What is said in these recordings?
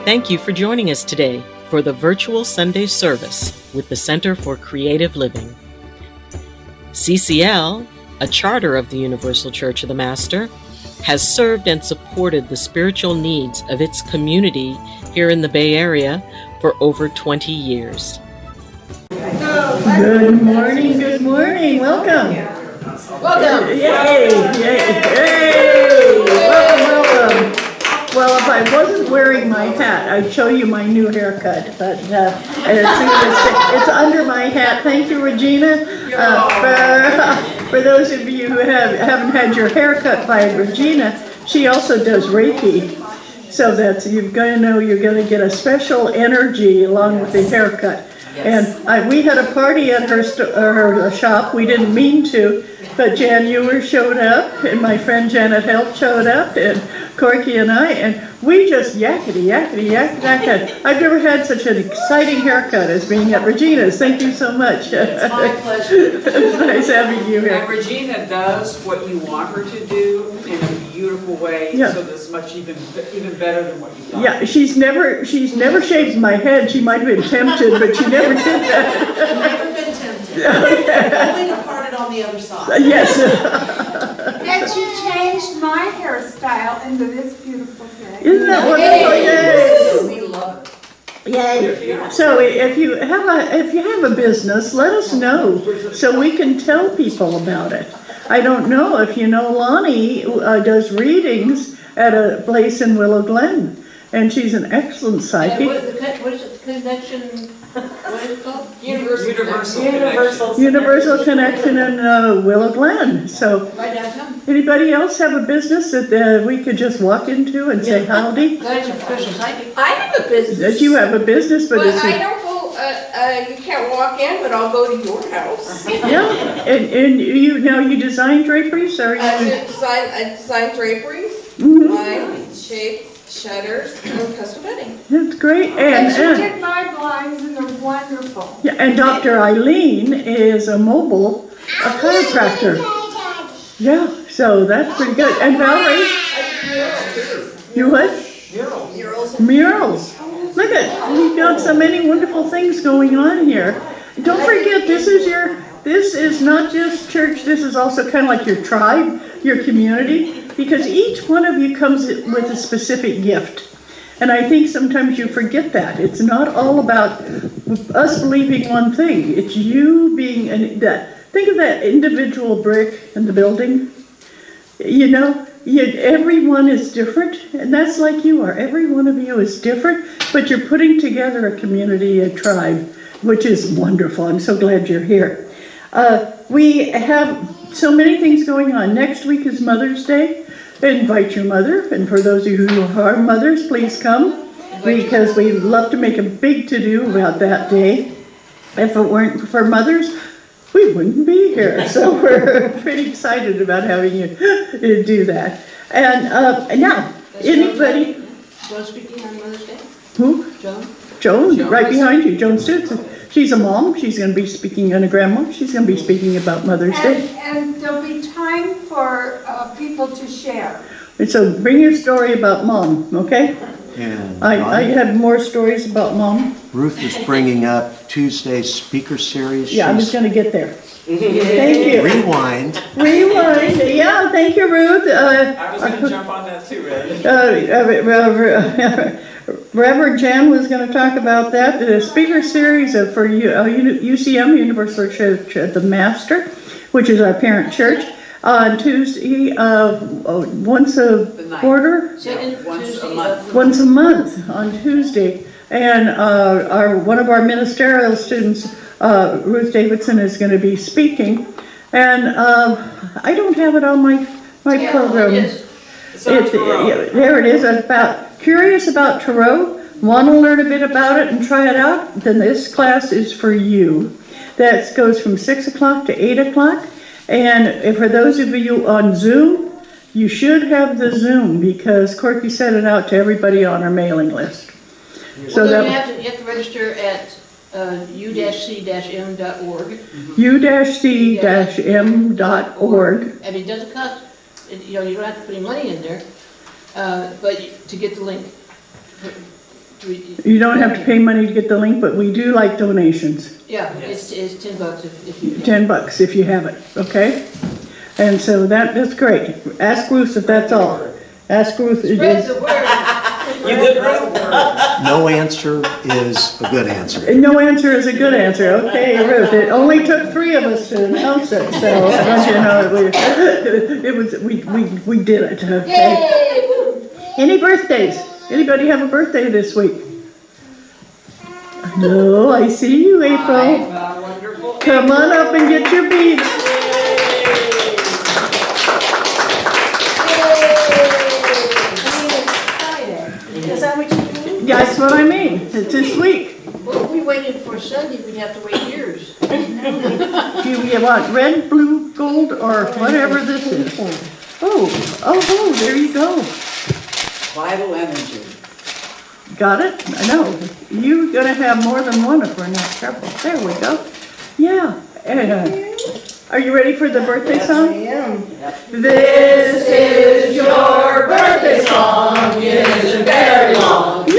Thank you for joining us today for the virtual Sunday service with the Center for Creative Living. CCL, a charter of the Universal Church of the Master, has served and supported the spiritual needs of its community here in the Bay Area for over 20 years. Good morning, welcome. Welcome. Yay, welcome. Well, if I wasn't wearing my hat, I'd show you my new haircut, but it's under my hat. Thank you, Regina. For those of you who haven't had your hair cut by Regina, she also does Reiki. So that's, you're going to know you're going to get a special energy along with the haircut. Yes. And we had a party at her shop. We didn't mean to, but Jan Ewer showed up, and my friend Janet Help showed up, and Corky and I, and we just yakety. I've never had such an exciting haircut as being at Regina's. Thank you so much. It's my pleasure. It's nice having you here. And Regina does what you want her to do in a beautiful way, yeah. So that's much even better than what you thought. Yeah, she's never shaved my head. She might have been tempted, but she never did that. I've never been tempted. Only departed on the other side. Yes. That you changed my hairstyle into this beautiful thing. Isn't that wonderful? Yay! We love it. Yay! So if you have a business, let us know so we can tell people about it. I don't know if you know Lani does readings at a place in Willow Glen, and she's an excellent psychic. What is it? Connection? What is it called? Universal Connection in Willow Glen. So, right downtown. Anybody else have a business that we could just walk into and say howdy? That's a professional psychic. I have a business. That you have a business, but it's I don't go, you can't walk in, but I'll go to your house. yeah. And you design draperies, or I design draperies, Mhm. lines, shapes, shutters, and custom bedding. That's great. You And did my blinds and they're wonderful. yeah, and Dr. Ayleen is a chiropractor. Yeah, so that's pretty good. And Valerie, you what? Murals. Look at, we've got so many wonderful things going on here. Don't forget, this is not just church, this is also kind of like your tribe, your community, because each one of you comes with a specific gift. And I think sometimes you forget that. It's not all about us believing one thing. It's you being that. Think of that individual brick in the building. Everyone is different, and that's like you are. Every one of you is different, but you're putting together a community, a tribe, which is wonderful. I'm so glad you're here. We have so many things going on. Next week is Mother's Day. Invite your mother, and for those of you who are mothers, please come, because we love to make a big to-do about that day. If it weren't for mothers, we wouldn't be here. So we're pretty excited about having you do that. And now, anybody? Joan speaking on Mother's Day? Who? Joan, right behind you. Joan Stutz. She's a mom. She's going to be speaking, and a grandma. She's going to be speaking about Mother's Day. And there'll be time for people to share. And so bring your story about mom, okay? And I have more stories about mom. Ruth is bringing up Tuesday's speaker series. Yeah, I was going to get there. Thank you. Rewind. Yeah, thank you, Ruth. I was going to jump on that too, Red. Reverend Jan was going to talk about that. The speaker series for UCM, Universal Church of the Master, which is our parent church, on Tuesday, once a quarter? Once a month on Tuesday. And one of our ministerial students, Ruth Davidson, is going to be speaking. And I don't have it on my program. There it is. Curious about tarot, want to learn a bit about it and try it out, then this class is for you. That goes from 6 o'clock to 8 o'clock. And for those of you on Zoom, you should have the Zoom, because Corky sent it out to everybody on our mailing list. So you have to register at u-c-m.org. u-c-m.org. And it doesn't cost, you don't have to put any money in there, but to get the link. You don't have to pay money to get the link, but we do like donations. Yeah, it's $10 if you. $10 if you have it, okay? And so that's great. Ask Ruth if that's all. Ask Ruth. Spread the word. You good, Ruth? No answer is a good answer. No answer is a good answer. Okay, Ruth. It only took 3 of us to announce it, so I want you to know that we did it. Okay. Yay! Any birthdays? Anybody have a birthday this week? No, I see you, April. Wonderful. Come on up and get your beads. Is that what you mean? That's what I mean. It's this week. Well, if we waited for Sunday, we'd have to wait years. Do you want red, blue, gold, or whatever this is? Oh, there you go. Vital energy. Got it? I know. You're gonna have more than one if we're not careful. There we go. Yeah. Are you ready for the birthday song? This is your birthday song. It isn't very long. Yay!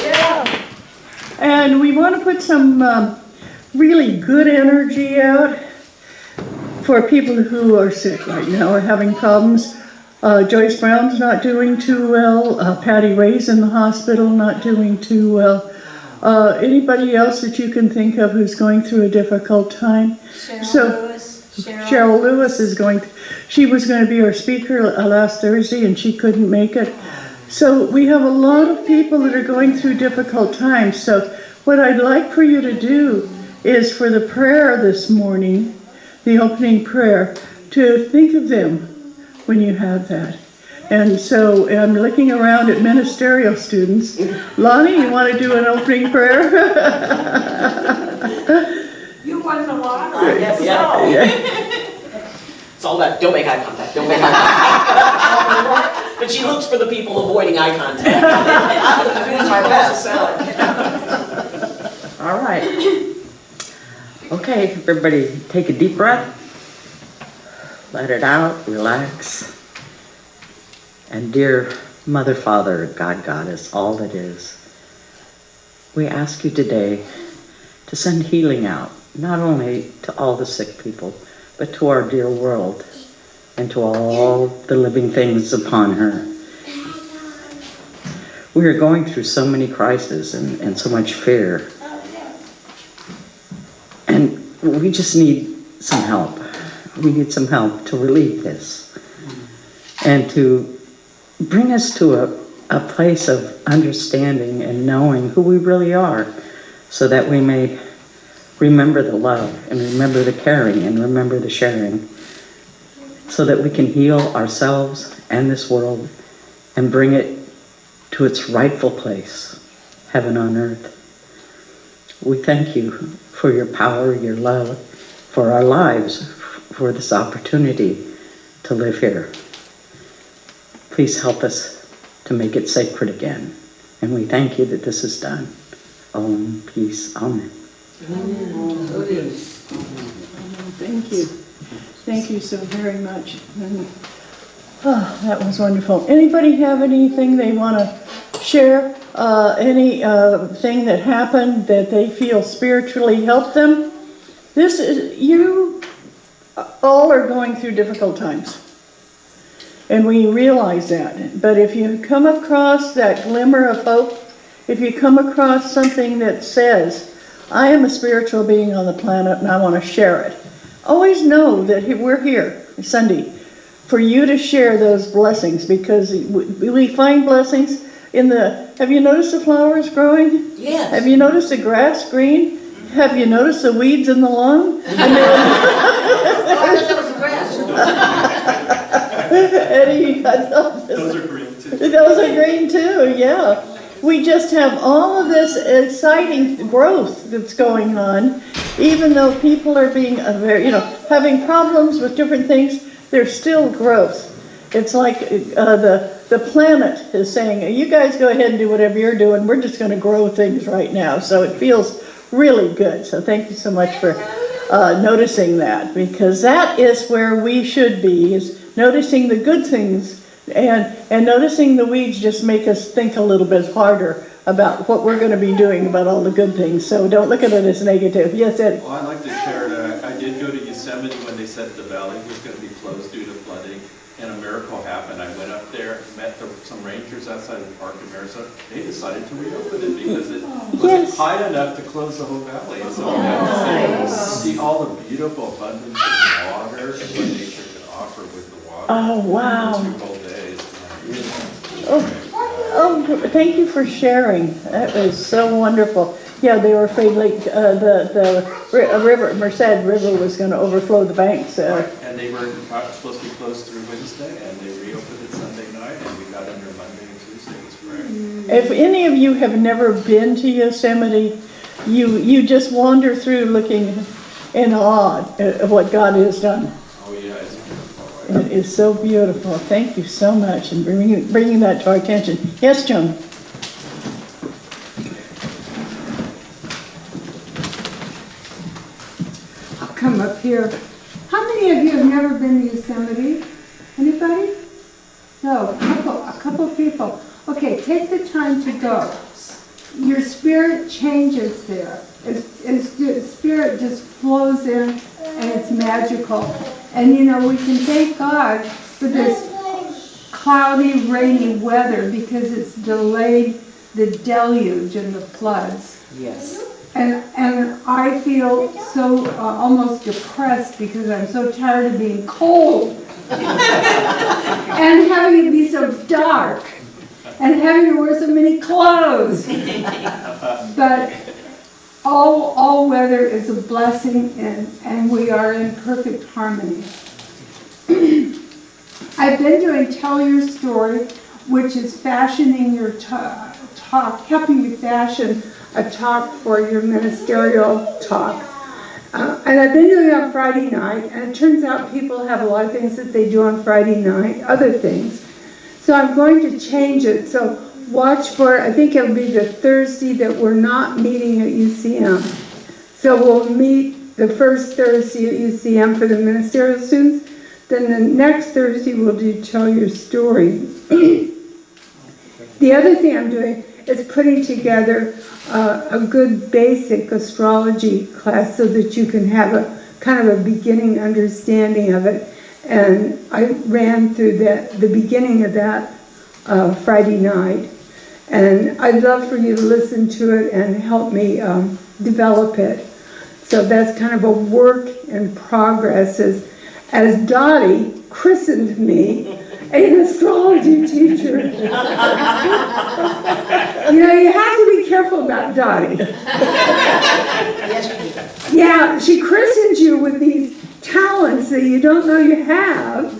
Yeah. And we want to put some really good energy out for people who are sick right now or having problems. Joyce Brown's not doing too well. Patty Ray's in the hospital, not doing too well. Anybody else that you can think of who's going through a difficult time? Cheryl Lewis is she was going to be our speaker last Thursday and she couldn't make it. So we have a lot of people that are going through difficult times. So what I'd like for you to do is for the prayer this morning, the opening prayer, to think of them when you have that. And so I'm looking around at ministerial students. Lani, you want to do an opening prayer? You won the lottery. Yeah. It's all that, don't make eye contact, don't make eye contact. But she looks for the people avoiding eye contact. That's my best. All right. Okay, everybody take a deep breath. Let it out, relax. And dear Mother, Father, God, Goddess, all that is, we ask you today to send healing out, not only to all the sick people, but to our dear world and to all the living things upon her. We are going through so many crises and so much fear. And we just need some help. We need some help to relieve this and to bring us to a place of understanding and knowing who we really are so that we may remember the love and remember the caring and remember the sharing so that we can heal ourselves and this world and bring it to its rightful place, heaven on earth. We thank you for your power, your love, for our lives, for this opportunity to live here. Please help us to make it sacred again. And we thank you that this is done. Om, peace, amen. Thank you. Thank you so very much. Oh, that was wonderful. Anybody have anything they want to share? Any thing that happened that they feel spiritually helped them? You all are going through difficult times. And we realize that. But if you come across that glimmer of hope, if you come across something that says, I am a spiritual being on the planet and I want to share it, always know that we're here Sunday for you to share those blessings, because we find blessings in have you noticed the flowers growing? Yes. Have you noticed the grass green? Have you noticed the weeds in the lawn? Oh, that was the grass. Eddie, those are green too. Those are green too, yeah. We just have all of this exciting growth that's going on, even though people are being having problems with different things. There's still growth. It's like the planet is saying, you guys go ahead and do whatever you're doing. We're just going to grow things right now. So it feels really good. So thank you so much for noticing that, because that is where we should be, is noticing the good things And noticing the weeds just make us think a little bit harder about what we're going to be doing about all the good things. So don't look at it as negative. Yes, Ed? Well, I'd like to share that I did go to Yosemite when they said the valley was going to be closed due to flooding, and a miracle happened. I went up there and met some rangers outside the park in Arizona. They decided to reopen it because it wasn't high enough to close the whole valley. And so we got to see all the beautiful abundance of water and what nature could offer with the water. Oh, wow. 2 whole days. Oh, thank you for sharing. That was so wonderful. Yeah, they were afraid like the river, Merced River was going to overflow the banks. Right. And they were supposed to be closed through Wednesday, and they reopened it Sunday night, and we got in there Monday and Tuesday. It was great. If any of you have never been to Yosemite, you just wander through looking in awe of what God has done. Oh yeah, it's beautiful. It is so beautiful. Thank you so much and bringing that to our attention. Yes, Joan? I'll come up here. How many of you have never been to Yosemite? Anybody? No, a couple people. Okay, take the time to go. Your spirit changes there. The spirit just flows in, and it's magical. And you know, we can thank God for this cloudy, rainy weather because it's delayed the deluge and the floods. Yes. And I feel so almost depressed because I'm so tired of being cold and having it be so dark and having to wear so many clothes. But all weather is a blessing, and we are in perfect harmony. I've been doing Tell Your Story, which is fashioning your talk, helping you fashion a talk for your ministerial talk. And I've been doing it on Friday night, and it turns out people have a lot of things that they do on Friday night, other things. So I'm going to change it. So watch for, I think it'll be the Thursday that we're not meeting at UCM. So we'll meet the first Thursday at UCM for the ministerial students. Then the next Thursday we'll do Tell Your Story. The other thing I'm doing is putting together a good basic astrology class so that you can have a kind of a beginning understanding of it. And I ran through the beginning of that Friday night. And I'd love for you to listen to it and help me develop it. So that's kind of a work in progress as Dottie christened me an astrology teacher. You know, you have to be careful about Dottie. Yeah, she christens you with these talents that you don't know you have,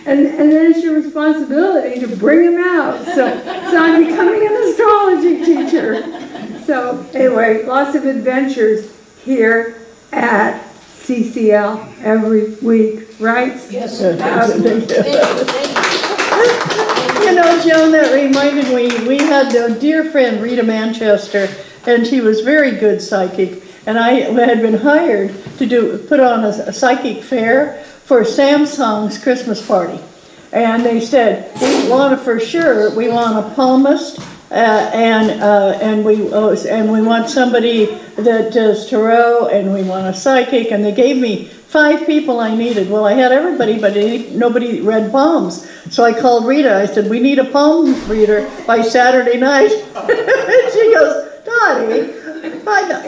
and then it's your responsibility to bring them out. So I'm becoming an astrology teacher. So anyway, lots of adventures here at CCL every week, right? Yes, You know, Joan, that reminded me, we had a dear friend, Rita Manchester, and she was very good psychic, and I had been hired to put on a psychic fair for Samsung's Christmas party. And they said, we want a palmist, and we want somebody that does tarot, and we want a psychic, and they gave me 5 people I needed. Well, I had everybody, but nobody read palms. So I called Rita. I said, we need a palm reader by Saturday night. And she goes, Dottie,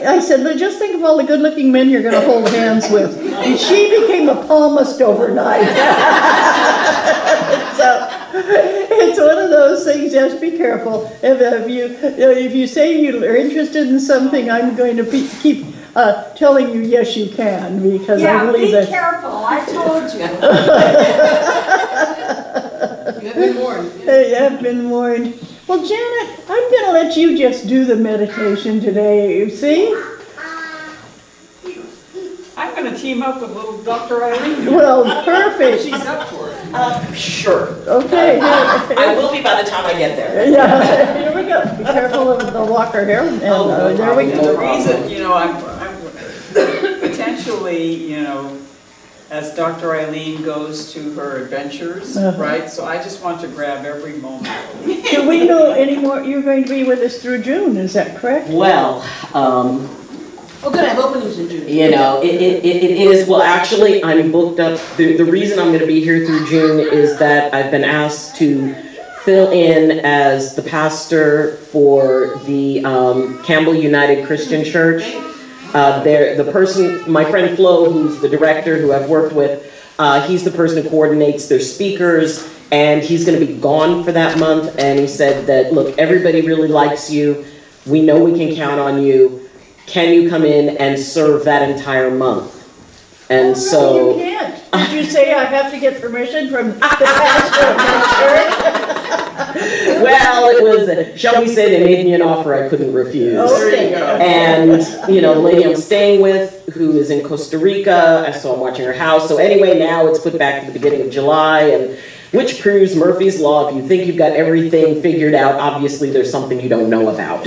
I said, but just think of all the good-looking men you're going to hold hands with. And she became a palmist overnight. So it's one of those things. Just be careful. If you say you are interested in something, I'm going to keep telling you yes, you can, because I believe that. Yeah, be careful. I told you. You have been warned. You have been warned. Well, Janet, I'm going to let you just do the meditation today. You see? I'm going to team up with little Dr. Ayleen. Well, perfect. She's up for it. Sure. Okay. I will be by the time I get there. Yeah. Here we go. Be careful of the walker here. And there we And go. the reason, I'm potentially, as Dr. Ayleen goes to her adventures, right? So I just want to grab every moment. Do we know any more? You're going to be with us through June, is that correct? Well, Oh, good, I have openings in June. you know, it is, well, actually, I'm booked up. The reason I'm going to be here through June is that I've been asked to fill in as the pastor for the Campbell United Christian Church. The person, my friend Flo, who's the director who I've worked with, he's the person who coordinates their speakers, and he's going to be gone for that month. And he said that, look, everybody really likes you. We know we can count on you. Can you come in and serve that entire month? And so... No, you can't. Did you say I have to get permission from the pastor of my church? Well, it was, shall we say, they made me an offer I couldn't refuse. Okay. And, you know, the lady I'm staying with, who is in Costa Rica, so I'm watching her house. So anyway, now it's put back at the beginning of July, and which proves Murphy's Law. If you think you've got everything figured out, obviously there's something you don't know about.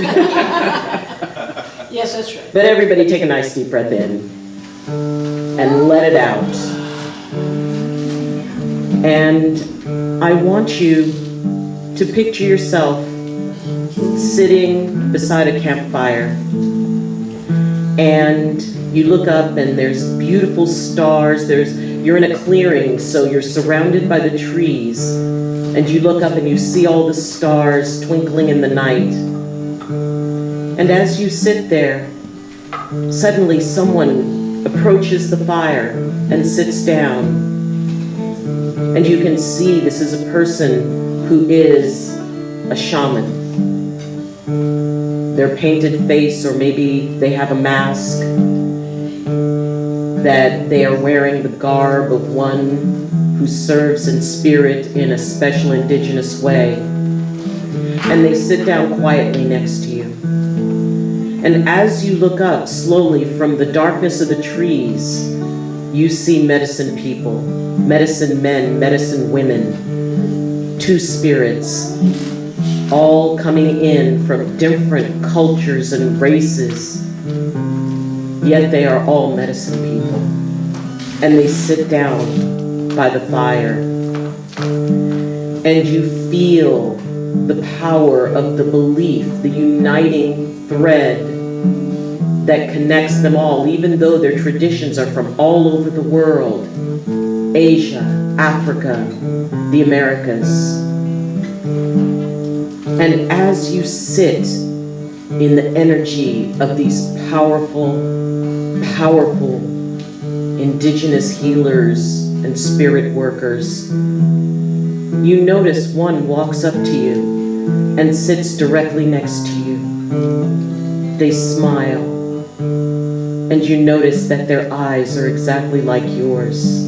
Yes, that's right. But everybody take a nice deep breath in and let it out. And I want you to picture yourself sitting beside a campfire, and you look up and there's beautiful stars. You're in a clearing, so you're surrounded by the trees, and you look up and you see all the stars twinkling in the night. And as you sit there, suddenly someone approaches the fire and sits down. And you can see this is a person who is a shaman. Their painted face, or maybe they have a mask, that they are wearing the garb of one who serves in spirit in a special indigenous way. And they sit down quietly next to you. And as you look up slowly from the darkness of the trees, you see medicine people, medicine men, medicine women, two spirits, all coming in from different cultures and races, yet they are all medicine people. And they sit down by the fire, and you feel the power of the belief, the uniting thread that connects them all, even though their traditions are from all over the world, Asia, Africa, the Americas. And as you sit in the energy of these powerful, powerful indigenous healers and spirit workers, you notice one walks up to you and sits directly next to you. They smile, and you notice that their eyes are exactly like yours.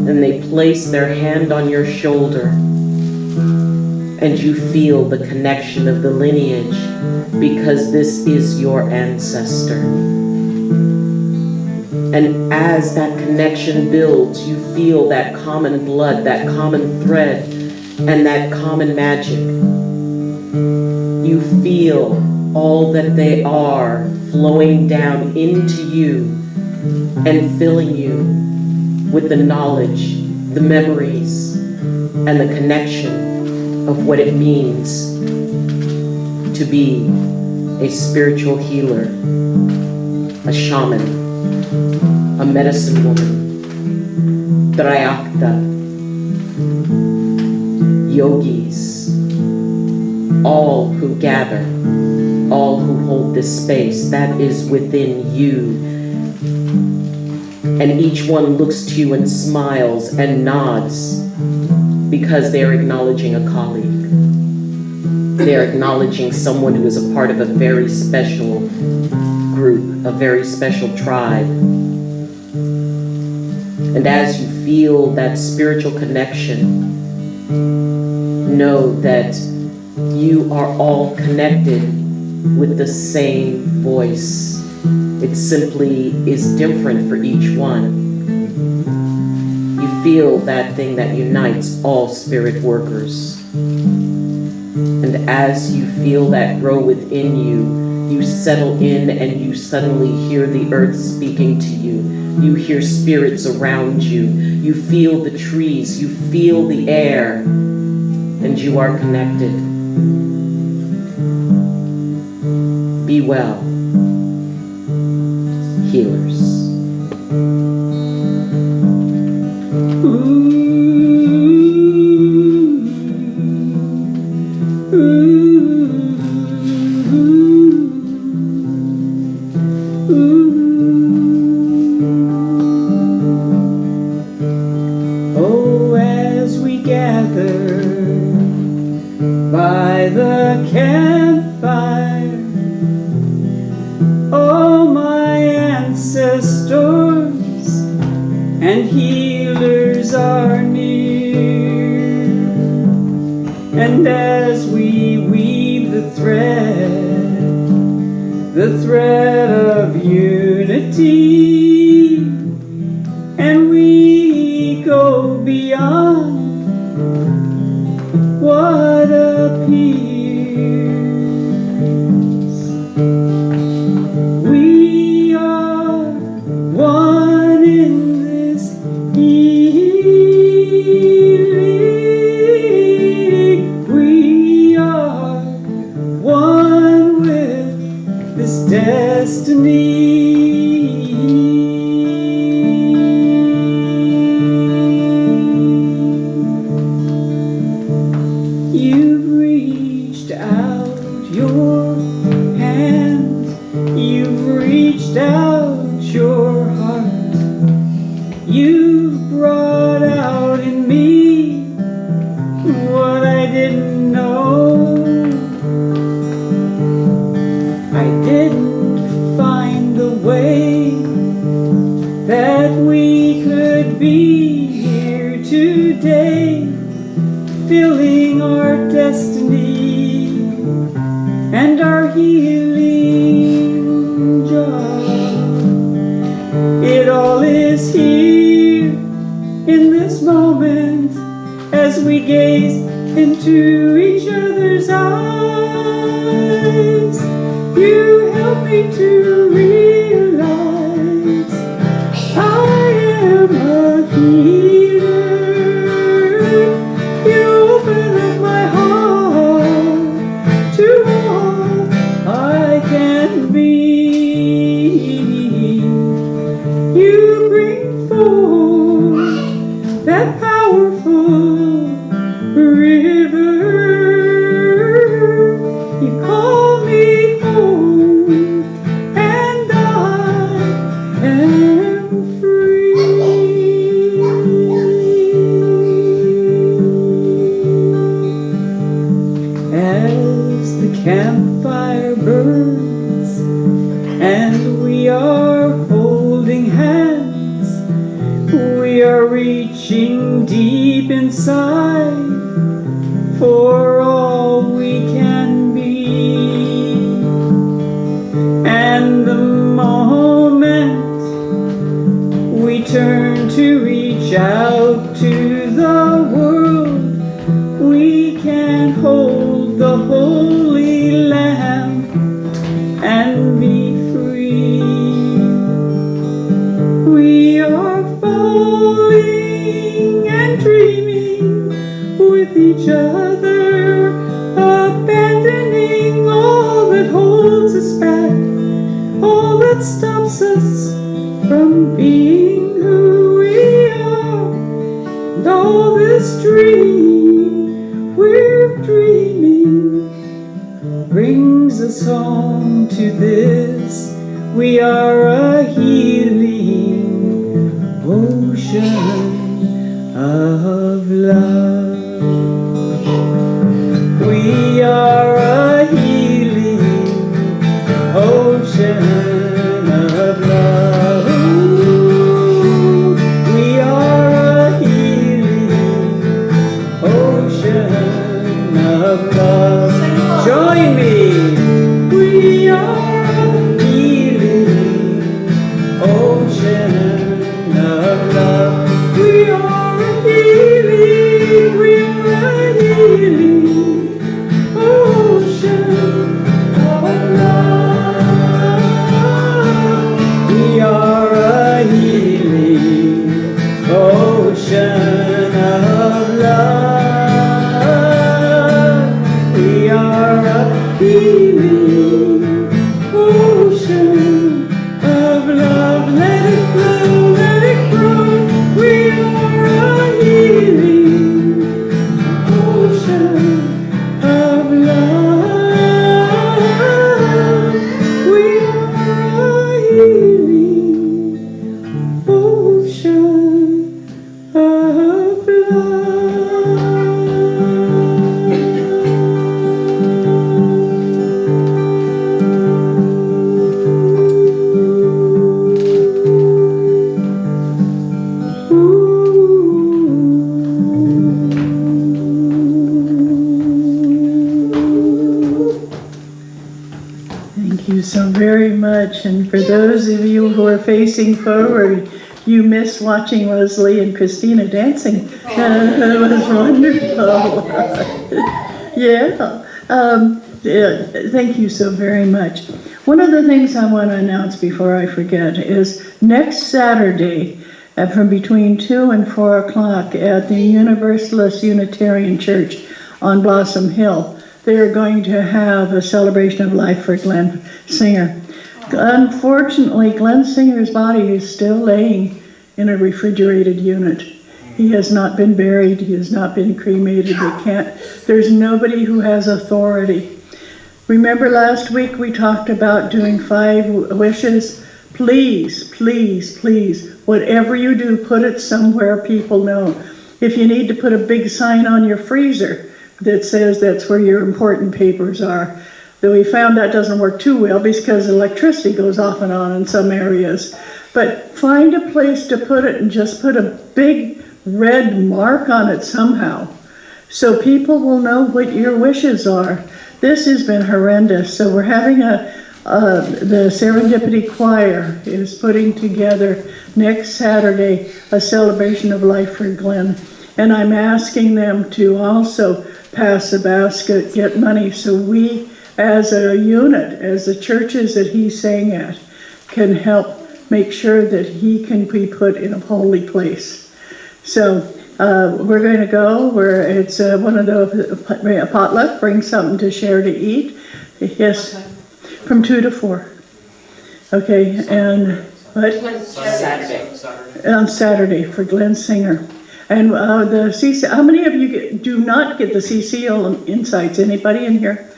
And they place their hand on your shoulder, and you feel the connection of the lineage, because this is your ancestor. And as that connection builds, you feel that common blood, that common thread, and that common magic. You feel all that they are flowing down into you and filling you with the knowledge, the memories, and the connection of what it means to be a spiritual healer, a shaman, a medicine woman, Trayakta, yogis, all who gather, all who hold this space, that is within you. And each one looks to you and smiles and nods because they are acknowledging a colleague. They are acknowledging someone who is a part of a very special group, a very special tribe. And as you feel that spiritual connection, know that you are all connected with the same voice. It simply is different for each one. You feel that thing that unites all spirit workers. And as you feel that grow within you, you settle in and you suddenly hear the earth speaking to you, You hear spirits around you. You feel the trees. You feel the air. And you are connected. Be well, healers. Oh, as we gather by the campfire, all my ancestors and healers are near. And as we weave the thread of unity, and we go beyond what appears. We are one in this healing. We are one with this destiny. You've reached out your hand, you've reached out your heart, you've brought out in me what I didn't know. I didn't find the way that we could be here today, filling our destiny and our healing job. It all is here in this moment as we gaze into each other's eyes. You help me to realize I am a healer. You open up my heart to all I can be. You bring forth that powerful river. You call me home, and I am free. As the campfire burns and we are holding hands, we are reaching deep inside for all we can be. And the moment we turn to reach out to the world, we can hold the Holy Lamb and be free. We are falling and dreaming with each other, abandoning all that holds us back, all that stops us from being who we are. And all this dream we're dreaming brings us home to this. We are a healing ocean of love. We are a healing ocean of love. We are a healing ocean of love. Join me. We are a healing ocean of love. We are a healing. We are a healing ocean of love. Thank you so very much. And for those of you who are facing forward, you missed watching Leslie and Christina dancing. It was wonderful. Yeah. Thank you so very much. One of the things I want to announce before I forget is next Saturday, from between 2 and 4 o'clock at the Universalist Unitarian Church on Blossom Hill, they're going to have a celebration of life for Glenn Singer. Unfortunately, Glenn Singer's body is still laying in a refrigerated unit. He has not been buried, he has not been cremated, there's nobody who has authority. Remember last week we talked about doing 5 wishes? Please, please, please, whatever you do, put it somewhere people know. If you need to put a big sign on your freezer that says that's where your important papers are, though we found that doesn't work too well because electricity goes off and on in some areas. But find a place to put it and just put a big red mark on it somehow, so people will know what your wishes are. This has been horrendous. So we're having the Serendipity Choir is putting together next Saturday a celebration of life for Glenn. And I'm asking them to also pass a basket, get money, so we as a unit, as the churches that he sang at, can help make sure that he can be put in a holy place. So we're going to go where it's one of the potluck, bring something to share to eat. Yes, from 2 to 4. Okay, and what? Saturday. On Saturday for Glenn Singer. And the CCL, how many of you do not get the CCL Insights? Anybody in here?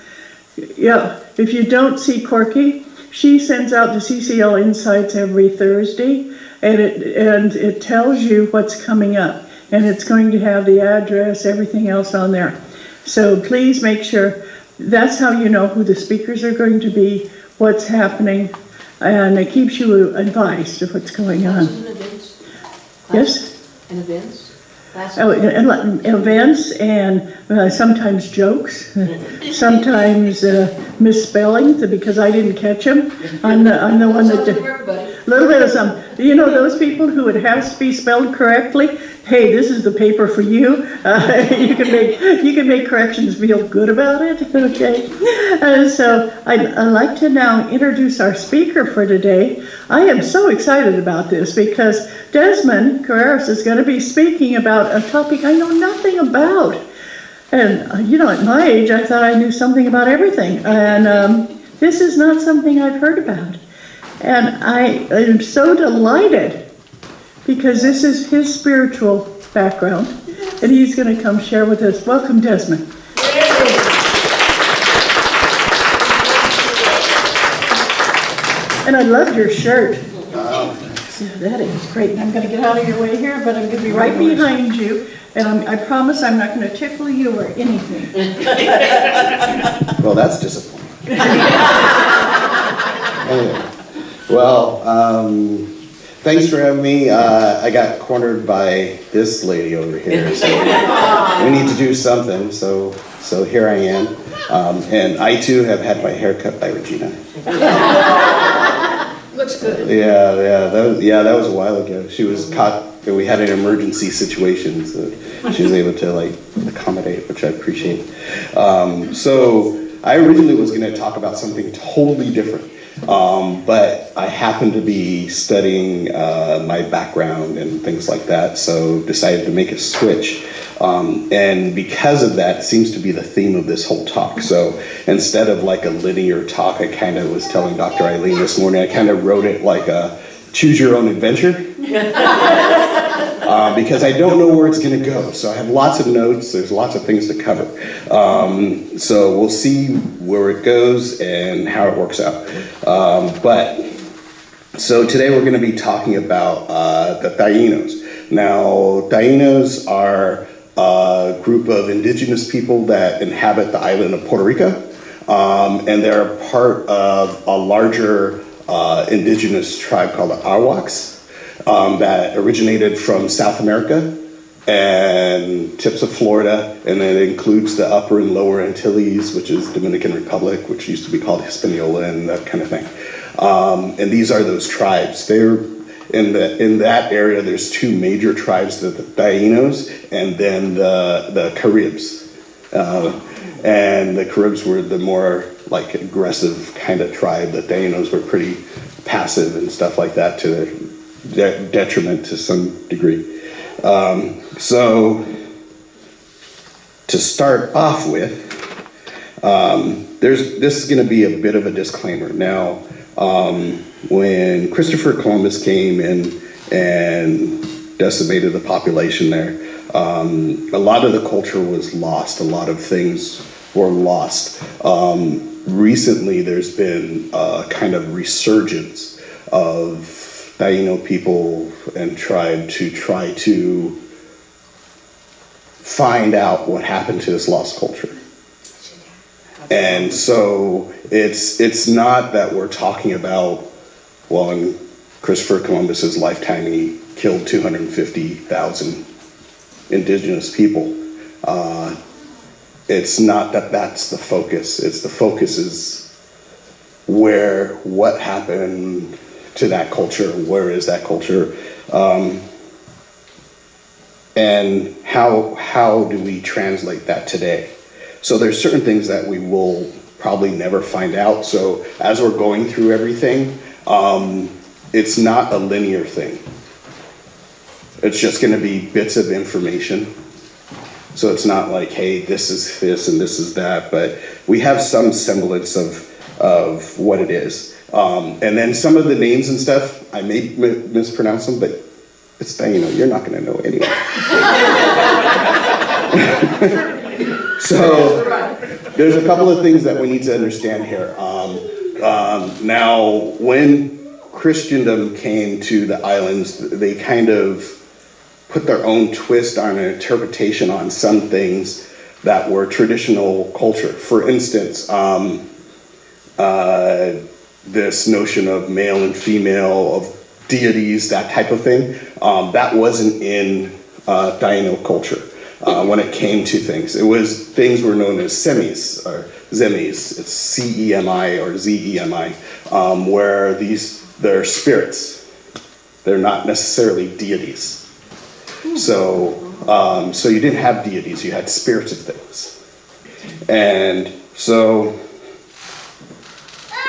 Yeah, if you don't see Corky, she sends out the CCL Insights every Thursday, and it tells you what's coming up. And it's going to have the address, everything else on there. So please make sure, that's how you know who the speakers are going to be, what's happening, and it keeps you advised of what's going on. Yes? And events? Oh, and events and sometimes jokes, sometimes misspellings because I didn't catch them. I'm the one that did. A little bit of some. You know those people who it has to be spelled correctly? Hey, this is the paper for you. You can make corrections, feel good about it. Okay. So I'd like to now introduce our speaker for today. I am so excited about this because Desmond Carreras is going to be speaking about a topic I know nothing about. And you know, at my age, I thought I knew something about everything. And this is not something I've heard about. And I am so delighted because this is his spiritual background, and he's going to come share with us. Welcome, Desmond. And I love your shirt. Yeah, that is great. And I'm going to get out of your way here, but I'm going to be right behind you, and I promise I'm not going to tickle you or anything. Well, that's disappointing. Anyway. Well, thanks for having me. I got cornered by this lady over here, so we need to do something. So here I am, and I too have had my hair cut by Regina. Looks good. That was a while ago. She was caught. We had an emergency situation, so she was able to accommodate, which I appreciate. So I originally was going to talk about something totally different. But I happened to be studying my background and things like that, so decided to make a switch. And because of that, it seems to be the theme of this whole talk. So instead of like a linear talk, I kind of was telling Dr. Ayleen this morning, I kind of wrote it like a choose your own adventure. Because I don't know where it's going to go. So I have lots of notes, there's lots of things to cover. So we'll see where it goes and how it works out. So today we're going to be talking about the Tainos. Now, Tainos are a group of indigenous people that inhabit the island of Puerto Rico. And they're part of a larger indigenous tribe called the Arawaks that originated from South America and tips of Florida, and then it includes the Upper and Lower Antilles, which is Dominican Republic, which used to be called Hispaniola and that kind of thing. And these are those tribes. They're in that area. There's two major tribes: the Tainos and then the Caribs. And the Caribs were the more like aggressive kind of tribe. The Tainos were pretty passive and stuff like that, to their detriment to some degree. So to start off with, this is going to be a bit of a disclaimer. Now, when Christopher Columbus came in and decimated the population there, a lot of the culture was lost. A lot of things were lost. Recently, there's been a kind of resurgence of Taino people and tribe to try to find out what happened to this lost culture. And so it's not that we're talking about, well, in Christopher Columbus's lifetime, he killed 250,000 indigenous people. It's not that that's the focus. The focus is what happened to that culture, where is that culture, and how do we translate that today? So there's certain things that we will probably never find out. So as we're going through everything, it's not a linear thing. It's just going to be bits of information. So it's not like, hey, this is this and this is that, but we have some semblance of what it is. And then some of the names and stuff, I may mispronounce them, but it's Taino. You're not going to know anyway. So there's a couple of things that we need to understand here. Now, when Christendom came to the islands, they kind of put their own twist on an interpretation on some things that were traditional culture. For instance, this notion of male and female, of deities, that type of thing, that wasn't in Taino culture. When it came to things, things were known as semis or zemis. It's C-E-M-I or Z-E-M-I, where they're spirits. They're not necessarily deities. So you didn't have deities, you had spirits of things. And so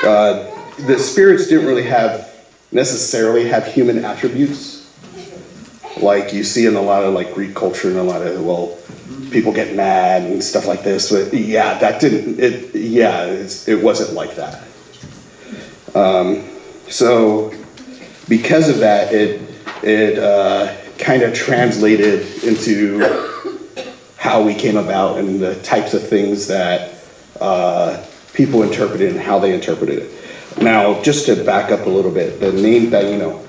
the spirits didn't really necessarily have human attributes, like you see in a lot of like Greek culture and a lot of, well, people get mad and stuff like this. But yeah, it wasn't like that. So because of that, it kind of translated into how we came about and the types of things that people interpreted and how they interpreted it. Now, just to back up a little bit, the name Taino.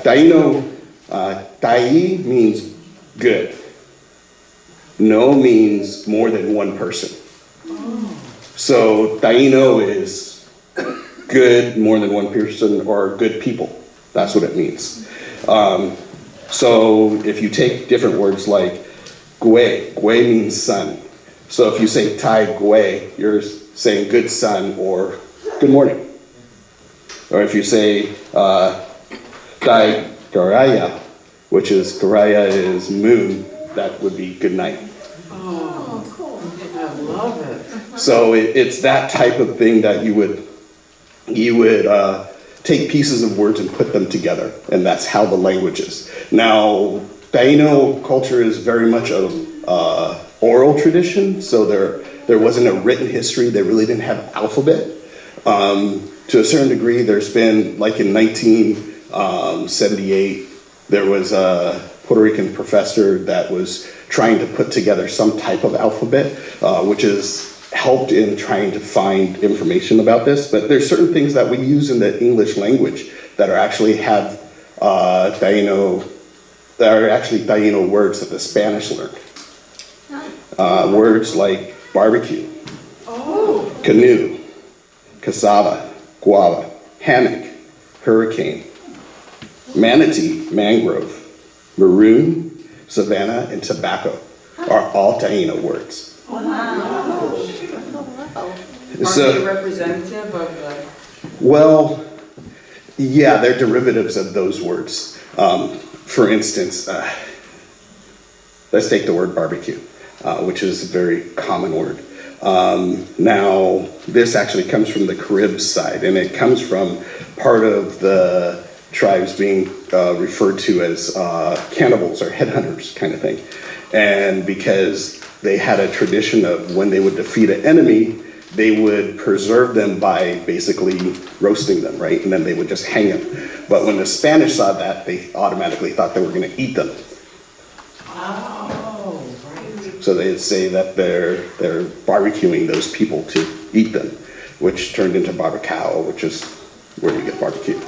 Taino, Tai means good. No means more than one person. So Taino is good, more than one person, or good people. That's what it means. So if you take different words like Gwe means sun. So if you say Tai Gwe, you're saying good sun or good morning. Or if you say Tai Garaya, which is Garaya is moon, that would be good night. Oh, cool. I love it. So it's that type of thing that you would take pieces of words and put them together, and that's how the language is. Now, Taino culture is very much a oral tradition, so there wasn't a written history. They really didn't have alphabet. To a certain degree, there's been, like in 1978, there was a Puerto Rican professor that was trying to put together some type of alphabet, which has helped in trying to find information about this. But there's certain things that we use in the English language that are actually Taino words that the Spanish learned. Words like barbecue, canoe, cassava, guava, hammock, hurricane, manatee, mangrove, maroon, savanna, and tobacco are all Taino words. Are they representative of the? Well, yeah, they're derivatives of those words. For instance, let's take the word barbecue, which is a very common word. Now, this actually comes from the Carib side, and it comes from part of the tribes being referred to as cannibals or headhunters kind of thing. And because they had a tradition of when they would defeat an enemy, they would preserve them by basically roasting them, right? And then they would just hang them. But when the Spanish saw that, they automatically thought they were going to eat them. Oh, right. So they'd say that they're barbecuing those people to eat them, which turned into barbacao, which is where you get barbecue.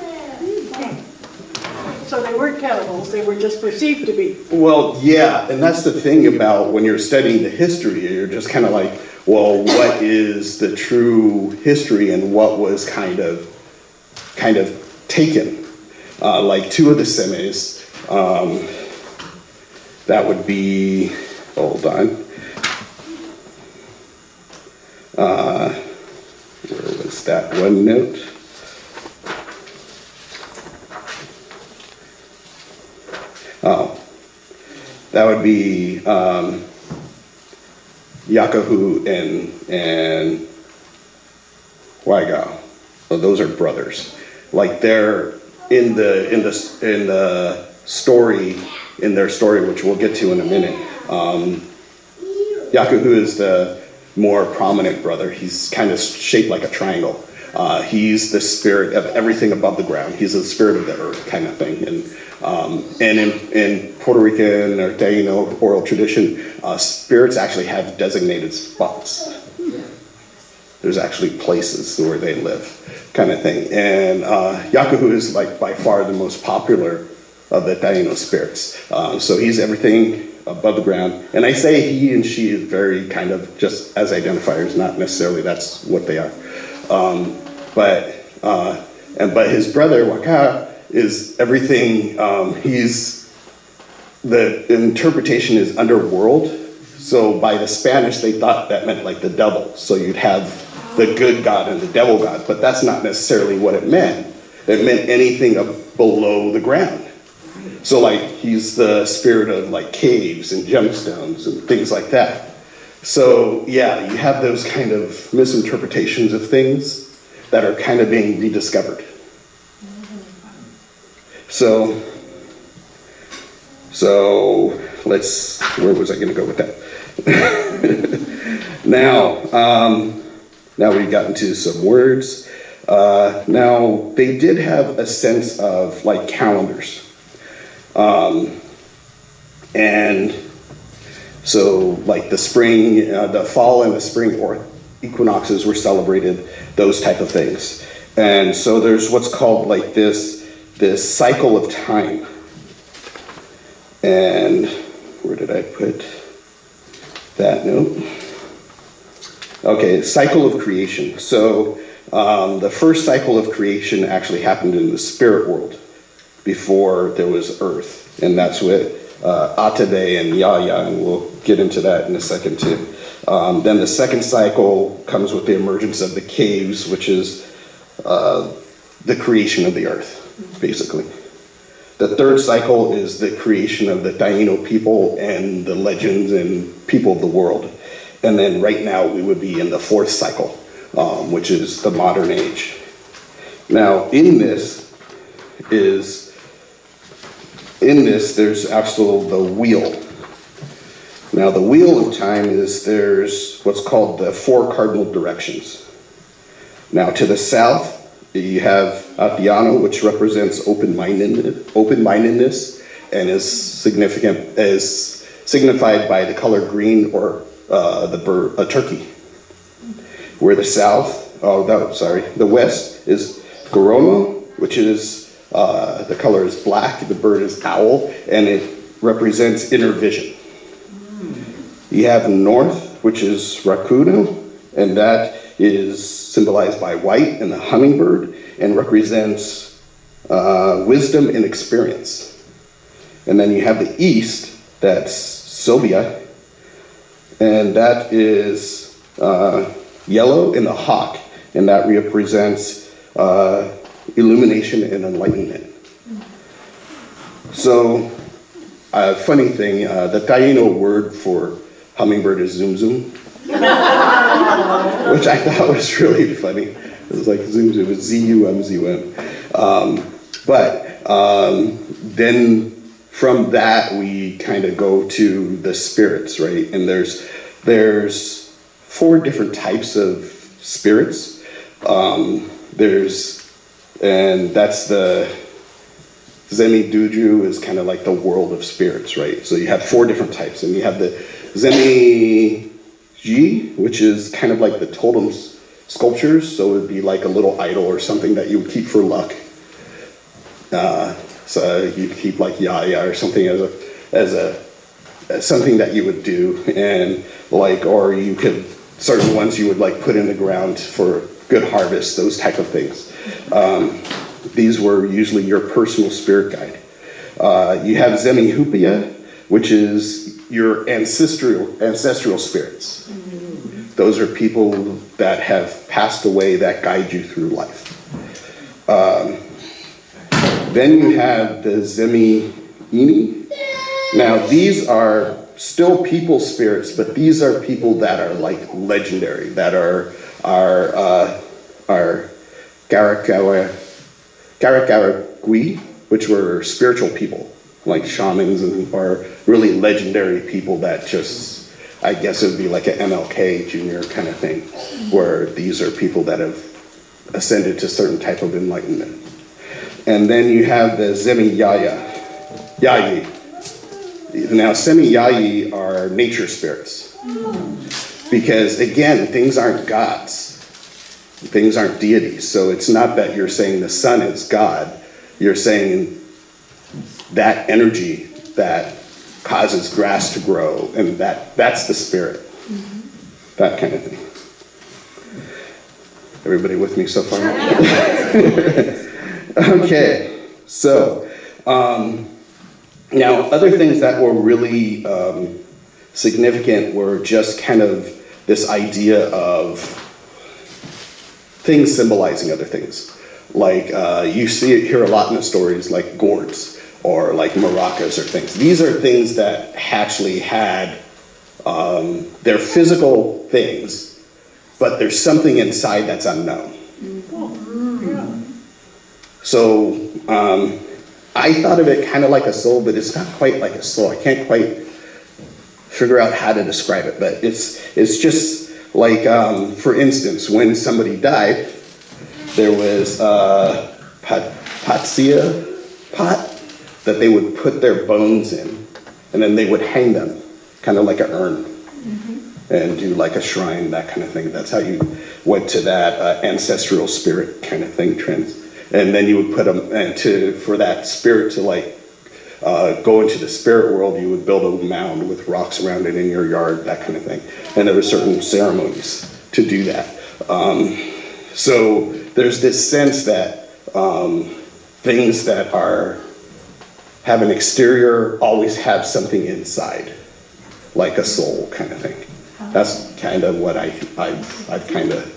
So they weren't cannibals, they were just perceived to be. Well, yeah, and that's the thing about when you're studying the history, you're just kind of like, well, what is the true history and what was kind of taken? Like two of the semes, that would be, hold on. Where was that one note? Oh, that would be Yakahu and Waigo. Well, those are brothers. Like they're in their story, which we'll get to in a minute. Yakahu is the more prominent brother. He's kind of shaped like a triangle. He's the spirit of everything above the ground. He's the spirit of the earth kind of thing. And in Puerto Rican or Taino oral tradition, spirits actually have designated spots. There's actually places where they live, kind of thing. And Yakahu is like by far the most popular of the Taino spirits. So he's everything above the ground. And I say he and she is very kind of just as identifiers, not necessarily that's what they are. But his brother Waka is everything. The interpretation is underworld. So by the Spanish, they thought that meant like the devil. So you'd have the good God and the devil God, but that's not necessarily what it meant. It meant anything below the ground. So like he's the spirit of like caves and gemstones and things like that. So yeah, you have those kind of misinterpretations of things that are kind of being rediscovered. So where was I going to go with that? Now we've gotten to some words. Now they did have a sense of like calendars. And so like the spring, the fall and the spring or equinoxes were celebrated, those type of things. And so there's what's called like this cycle of time. And where did I put that note? Okay, cycle of creation. So the first cycle of creation actually happened in the spirit world before there was earth. And that's what Atabe and Yaya, and we'll get into that in a second too. Then the second cycle comes with the emergence of the caves, which is the creation of the earth, basically. The third cycle is the creation of the Taino people and the legends and people of the world. And then right now we would be in the fourth cycle, which is the modern age. Now in this, there's also the wheel. Now the wheel of time there's what's called the four cardinal directions. Now to the south, you have Atiano, which represents open-mindedness and is signified by the color green or the bird, a turkey. Where the the west is Goromo, which is the color is black, the bird is owl, and it represents inner vision. You have north, which is Rakuno, and that is symbolized by white and the hummingbird, and represents wisdom and experience. And then you have the east, that's Sobia, and that is yellow in the hawk, and that represents illumination and enlightenment. So, funny thing, the Taino word for hummingbird is zoom zoom, which I thought was really funny. It was like zoom zoom, it's Z-U-M-Z-U-M. Then from that we kind of go to the spirits, right? And there's 4 different types of spirits. And that's the Zemi Duju is kind of like the world of spirits, right? So you have 4 different types, and you have the Zemi Ji, which is kind of like the totem sculptures. So it would be like a little idol or something that you would keep for luck. So you'd keep like Yaya or something as something that you would do, and like, or you could, certain ones you would like put in the ground for good harvest, those type of things. These were usually your personal spirit guide. You have Zemi Hupia, which is your ancestral spirits. Those are people that have passed away that guide you through life. Then you have the Zemi Ini. Now these are still people spirits, but these are people that are like legendary, that are Garakawagui, which were spiritual people, like shamans, and are really legendary people that just, I guess it would be like an MLK Jr. kind of thing, where these are people that have ascended to certain type of enlightenment. And then you have the Zemi Yayi. Now, Semi Yayi are nature spirits. Because again, things aren't gods. Things aren't deities. So it's not that you're saying the sun is God. You're saying that energy that causes grass to grow, and that's the spirit. That kind of thing. Everybody with me so far? Okay, so now other things that were really significant were just kind of this idea of things symbolizing other things. Like you hear a lot in the stories like gourds or like maracas or things. These are things that actually had their physical things, but there's something inside that's unknown. So I thought of it kind of like a soul, but it's not quite like a soul. I can't quite figure out how to describe it, but it's just like, for instance, when somebody died, there was a patsia pot that they would put their bones in, and then they would hang them, kind of like an urn, and do like a shrine, that kind of thing. That's how you went to that ancestral spirit kind of thing, and then you would put them, for that spirit to like go into the spirit world, you would build a mound with rocks around it in your yard, that kind of thing. And there were certain ceremonies to do that. So there's this sense that things that have an exterior always have something inside, like a soul kind of thing. That's kind of what I've kind of,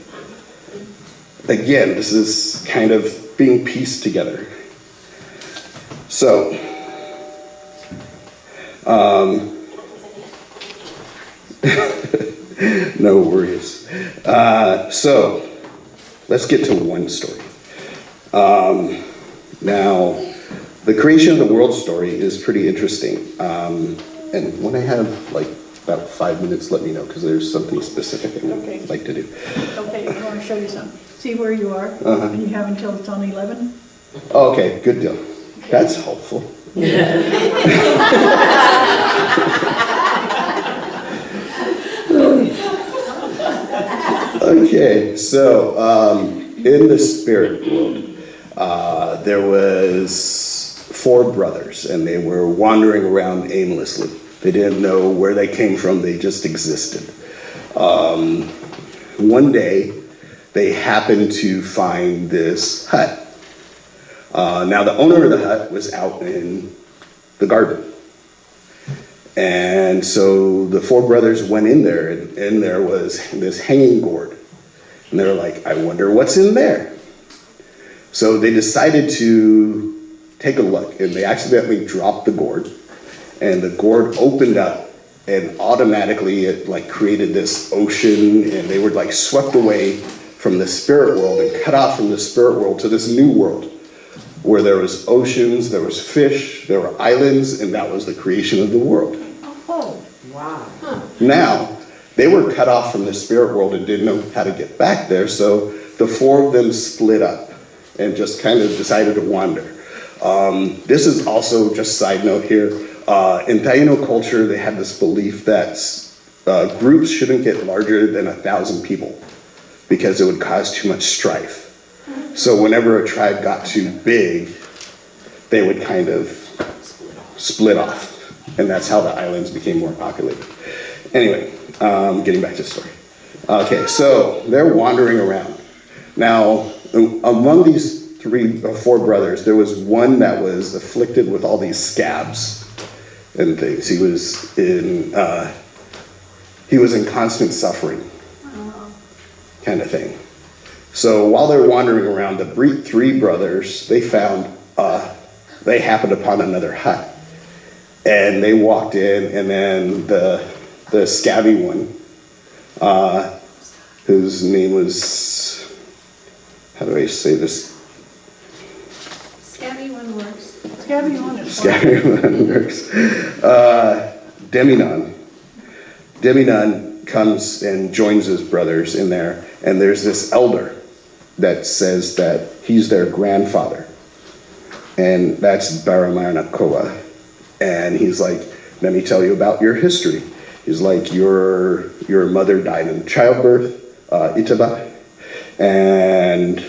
again, this is kind of being pieced together. So, no worries. So, let's get to one story. Now, the creation of the world story is pretty interesting. And when I have like about 5 minutes, let me know, because there's something specific I would like to do. Okay, I want to show you something. See where you are, and you have until it's on 11. Oh, okay, good deal. That's helpful. Okay, so in the spirit world, there was 4 brothers, and they were wandering around aimlessly. They didn't know where they came from, they just existed. One day, they happened to find this hut. Now, the owner of the hut was out in the garden. And so the four brothers went in there, and in there was this hanging gourd. And they were like, I wonder what's in there. So they decided to take a look, and they accidentally dropped the gourd. And the gourd opened up, and automatically it like created this ocean, and they were like swept away from the spirit world and cut off from the spirit world to this new world where there was oceans, there was fish, there were islands, and that was the creation of the world. Oh, wow. Now, they were cut off from the spirit world and didn't know how to get back there, so the four of them split up and just kind of decided to wander. This is also, just side note here, in Taino culture, they had this belief that groups shouldn't get larger than 1,000 people because it would cause too much strife. So whenever a tribe got too big, they would kind of split off. And that's how the islands became more populated. Anyway, getting back to the story. Okay, so they're wandering around. Now, among these four brothers, there was one that was afflicted with all these scabs and things. He was in constant suffering, kind of thing. So while they're wandering around, the three brothers, they happened upon another hut. And they walked in, and then the scabby one, whose name was, how do I say this? Scabby one works. Scabby one is fine. Scabby one works. Deminon comes and joins his brothers in there, and there's this elder that says that he's their grandfather, and that's Baramaranakoa. And he's like, let me tell you about your history. He's like, your mother died in childbirth, Itaba, and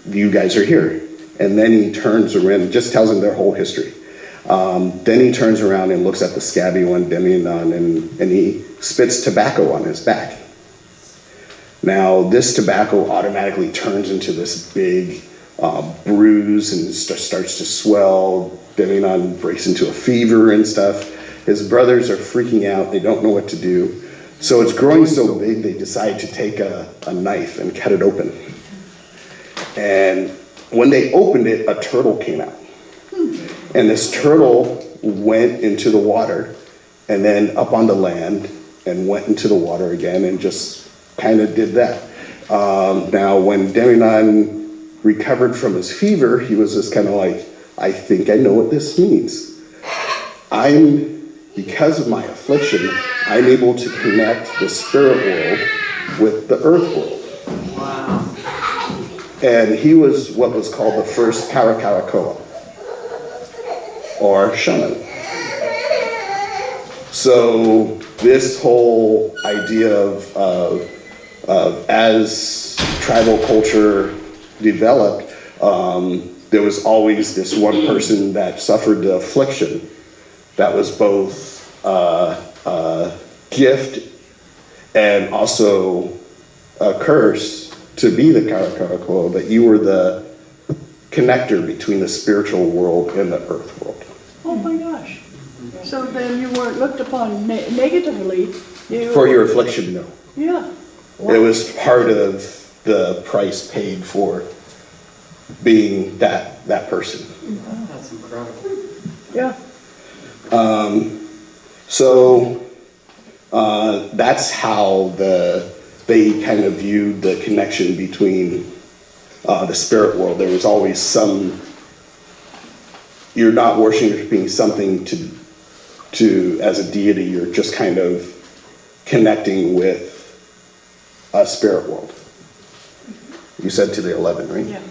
you guys are here. And then he turns around, just tells them their whole history. Then he turns around and looks at the scabby one, Deminon, and he spits tobacco on his back. Now, this tobacco automatically turns into this big bruise and starts to swell. Deminon breaks into a fever and stuff. His brothers are freaking out. They don't know what to do. So it's growing so big, they decide to take a knife and cut it open. And when they opened it, a turtle came out. And this turtle went into the water and then up on the land and went into the water again and just kind of did that. Now, when Deminon recovered from his fever, he was just kind of like, I think I know what this means. Because of my affliction, I'm able to connect the spirit world with the earth world. Wow. And he was what was called the first Karakarakoa, or shaman. So this whole idea of as tribal culture developed, there was always this one person that suffered the affliction that was both a gift and also a curse to be the Karakarakoa, but you were the connector between the spiritual world and the earth world. Oh my gosh. So then you weren't looked upon negatively. For your affliction, no. Yeah. It was part of the price paid for being that person. That's incredible. Yeah. So that's how they kind of viewed the connection between the spirit world. There was always you're not worshiping something to as a deity, you're just kind of connecting with a spirit world. You said to the 11, right? Yeah.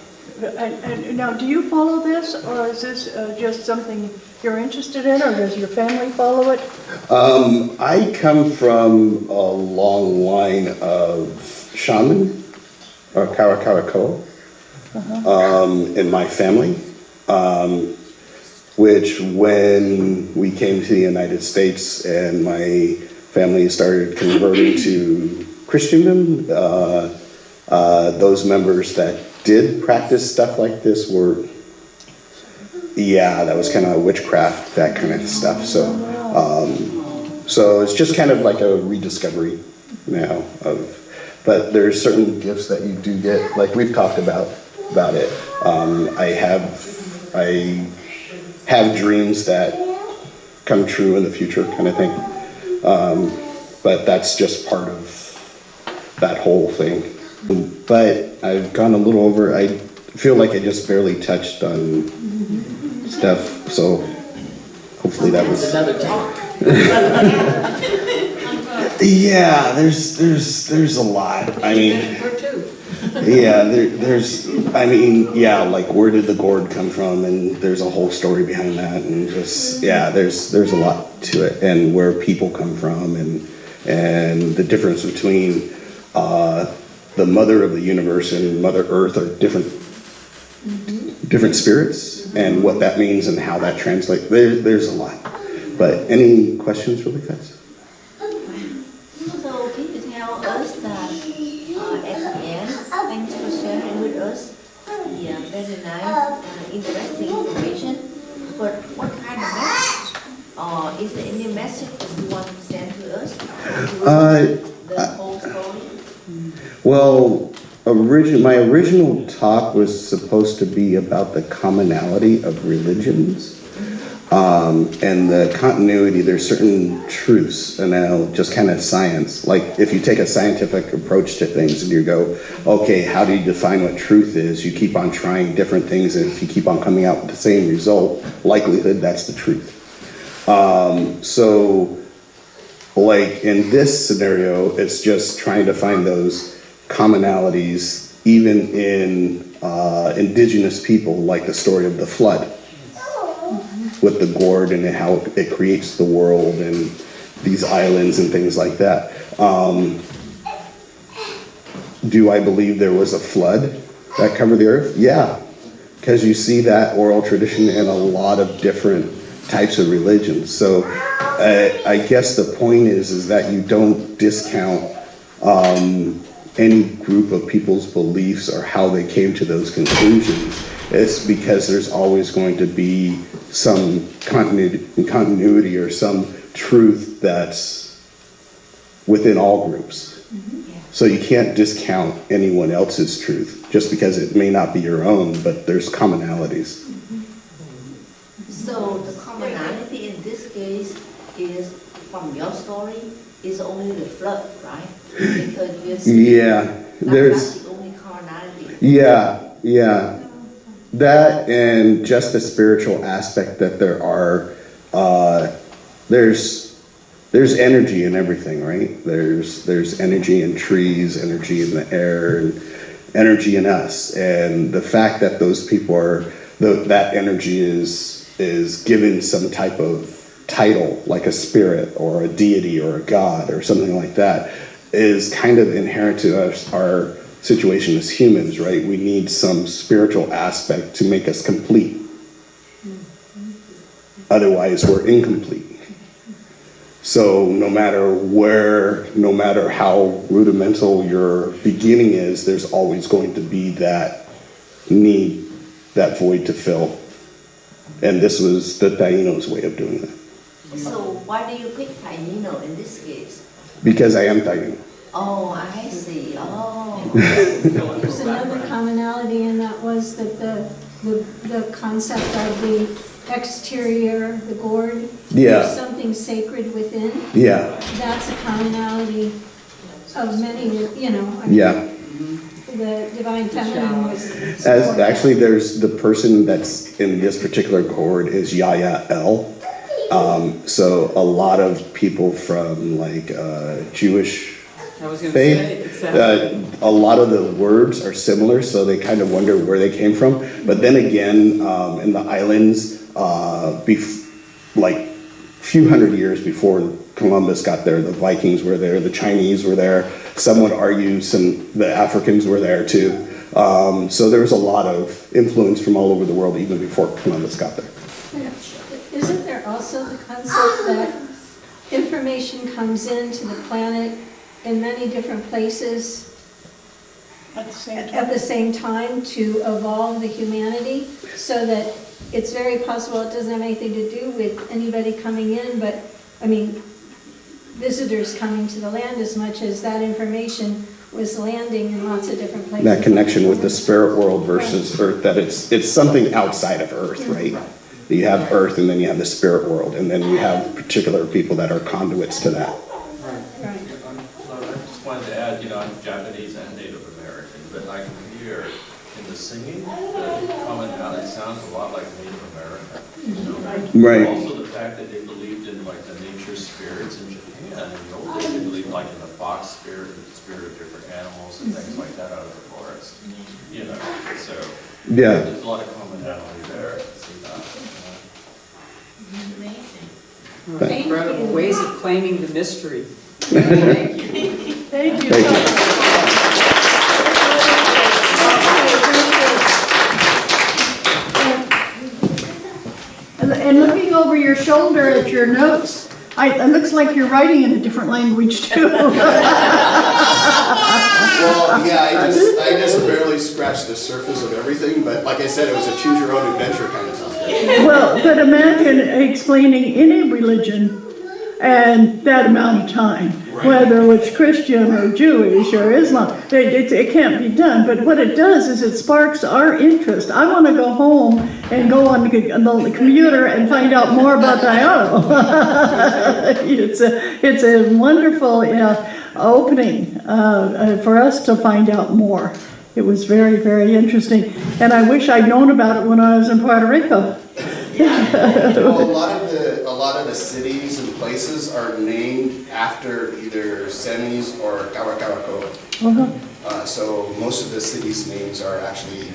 And now, do you follow this, or is this just something you're interested in, or does your family follow it? I come from a long line of shaman, or Karakarakoa, in my family, which when we came to the United States and my family started converting to Christendom, those members that did practice stuff like this yeah, that was kind of witchcraft, that kind of stuff. So it's just kind of like a rediscovery now but there's certain gifts that you do get, like we've talked about it. I have dreams that come true in the future, kind of thing. But that's just part of that whole thing. But I've gone a little over. I feel like I just barely touched on stuff, so hopefully that was Another talk. Yeah, there's a lot. I mean, yeah, like where did the gourd come from? And there's a whole story behind that, and just there's a lot to it, and where people come from, and the difference between the mother of the universe and Mother Earth are different spirits, and what that means and how that translates. There's a lot. But any questions really fast? So can you tell us that at the end, thanks for sharing with us the very nice interesting information, but what kind of message? Is there any message that you want to send to us? The whole story? Well, my original talk was supposed to be about the commonality of religions. And the continuity, there's certain truths, and now just kind of science. Like if you take a scientific approach to things and you go, okay, how do you define what truth is? You keep on trying different things, and if you keep on coming out with the same result, likelihood that's the truth. So like in this scenario, it's just trying to find those commonalities even in indigenous people, like the story of the flood with the gourd and how it creates the world and these islands and things like that. Do I believe there was a flood that covered the earth? Yeah, because you see that oral tradition in a lot of different types of religions. So I guess the point is that you don't discount any group of people's beliefs or how they came to those conclusions. It's because there's always going to be some continuity or some truth that's within all groups. So you can't discount anyone else's truth just because it may not be your own, but there's commonalities. So the commonality in this case is, from your story, is only the flood, right? Because you're saying that's the only commonality. Yeah. That and just the spiritual aspect that there are, there's energy in everything, right? There's energy in trees, energy in the air, and energy in us. And the fact that those people are, that energy is given some type of title, like a spirit or a deity or a god or something like that, is kind of inherent to us, our situation as humans, right? We need some spiritual aspect to make us complete. Otherwise, we're incomplete. So no matter how rudimental your beginning is, there's always going to be that need, that void to fill. And this was the Taino's way of doing that. So why do you pick Taino in this case? Because I am Taino. Oh, I see. Oh. There's another commonality, and that was that the concept of the exterior, the gourd, there's something sacred within. Yeah. That's a commonality of many, the divine feminine was Actually, there's the person that's in this particular gourd is Yaya El. So a lot of people from like Jewish faith, a lot of the words are similar, so they kind of wonder where they came from. But then again, in the islands, like few hundred years before Columbus got there, the Vikings were there, the Chinese were there. Some would argue the Africans were there too. So there was a lot of influence from all over the world even before Columbus got there. Isn't there also the concept that information comes into the planet in many different places At the same at time. the same time to evolve the humanity, so that it's very possible it doesn't have anything to do with anybody coming in, but, I mean, visitors coming to the land as much as that information was landing in lots of different places. That connection with the spirit world versus Earth, that it's something outside of Earth, right? You have Earth and then you have the spirit world, and then you have particular people that are conduits to that. I just wanted to add, I'm Japanese and Native American, but I can hear in the singing, the commonality sounds a lot like Native American. Right. Also the fact that they believed in like the nature spirits in Japan, and the old days they believed like in the fox spirit, the spirit of different animals and things like that out of the forest. So Yeah. there's a lot of commonality there. See that, Thank Incredible you. ways of claiming the mystery. Thank you. Thank you. Thank you. And looking over your shoulder at your notes, it looks like you're writing in a different language too. Well, yeah, I just barely scratched the surface of everything, but like I said, it was a choose your own adventure kind of thing. Well, but imagine explaining any religion and that amount of time, whether it's Christian or Jewish or Islam, it can't be done. But what it does is it sparks our interest. I want to go home and go on the computer and find out more about Taino. It's a wonderful opening for us to find out more. It was very, very interesting, and I wish I'd known about it when I was in Puerto Rico. Well, a lot of the cities and places are named after either semis or Kawakawakoa. So most of the cities' names are actually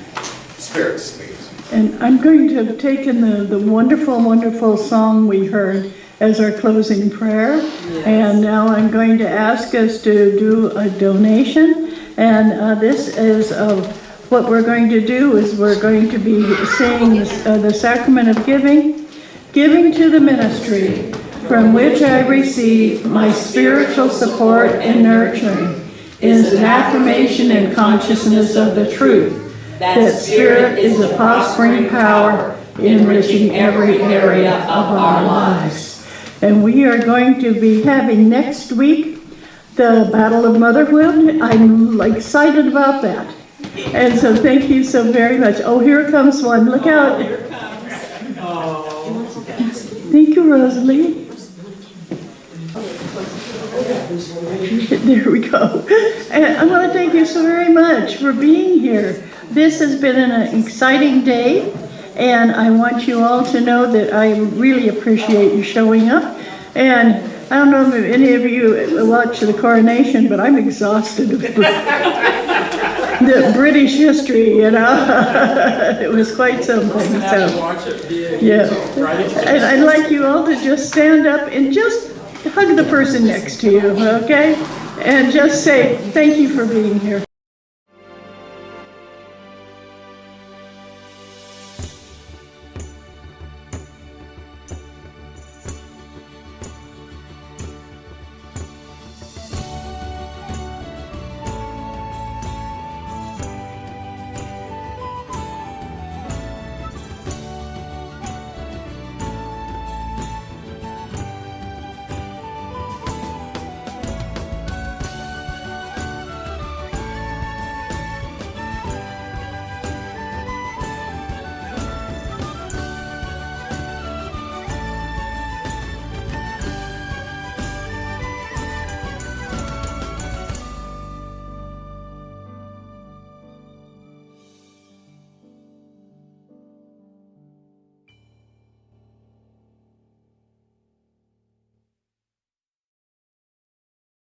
spirits' names. And I'm going to have taken the wonderful, wonderful song we heard as our closing prayer. Yes. And now I'm going to ask us to do a donation. And this is what we're going to do is we're going to be saying the sacrament of giving to the ministry from which I receive my spiritual support and nurturing is an affirmation and consciousness of the truth that Spirit is a prospering power enriching every area of our lives. And we are going to be having next week the Battle of Motherhood. I'm excited about that. And so thank you so very much. Oh, here comes one. Look out. Here it comes. Oh. Thank you, Rosalie. There we go. And I want to thank you so very much for being here. This has been an exciting day, and I want you all to know that I really appreciate you showing up. And I don't know if any of you watch the coronation, but I'm exhausted of the British history, It was quite something. So, Watch it. yeah. And I'd like you all to just stand up and just hug the person next to you, okay? And just say, thank you for being here.